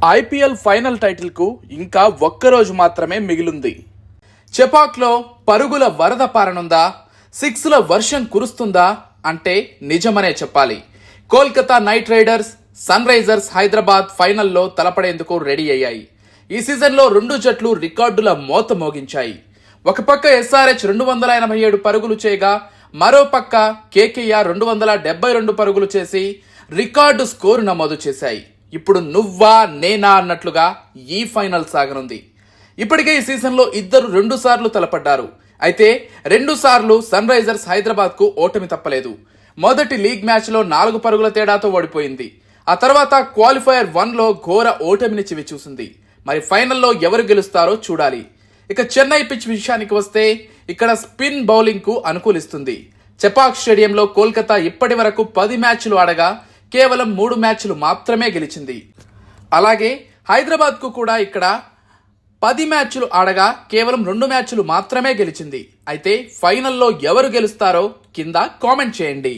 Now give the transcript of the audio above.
IPL final టైటిల్కు ఇంకా ఒక్కరోజు మాత్రమే మిగిలింది. చెపాక్లో పరుగుల వరద పారనుందా, సిక్స్ల వర్షం కురుస్తుందా అంటే నిజమనే చెప్పాలి. Kolkata Knight Riders, Sunrisers Hyderabad ఫైనల్లో తలపడేందుకు రెడీ అయ్యాయి. ఈ సీజన్లో రెండు జట్లు రికార్డుల మోత మోగించాయి. ఒక పక్క ఎస్ఆర్హెచ్ 287 పరుగులు చేయగా, మరో పక్క కేకేఆర్ 272 పరుగులు చేసి రికార్డు స్కోరు నమోదు చేశాయి. ఇప్పుడు నువ్వా నేనా అన్నట్లుగా ఈ ఫైనల్ సాగనుంది. ఇప్పటికే ఈ సీజన్లో ఇద్దరు 2 సార్లు తలపడ్డారు. అయితే 2 సార్లు సన్ రైజర్స్ హైదరాబాద్ కు ఓటమి తప్పలేదు. మొదటి లీగ్ మ్యాచ్ లో 4 పరుగుల తేడాతో ఓడిపోయింది. ఆ తర్వాత క్వాలిఫైయర్ 1లో ఘోర ఓటమిని చివిచూసింది. మరి ఫైనల్లో ఎవరు గెలుస్తారో చూడాలి. ఇక చెన్నై పిచ్ విషయానికి వస్తే ఇక్కడ స్పిన్ బౌలింగ్ కు అనుకూలిస్తుంది. చెపాక్ స్టేడియంలో కోల్కతా ఇప్పటి వరకు 10 మ్యాచ్లు ఆడగా కేవలం 3 మ్యాచ్లు మాత్రమే గెలిచింది. అలాగే హైదరాబాద్ కు కూడా ఇక్కడ 10 మ్యాచ్లు ఆడగా కేవలం 2 మ్యాచ్లు మాత్రమే గెలిచింది. అయితే ఫైనల్లో ఎవరు గెలుస్తారో కింద కామెంట్ చేయండి.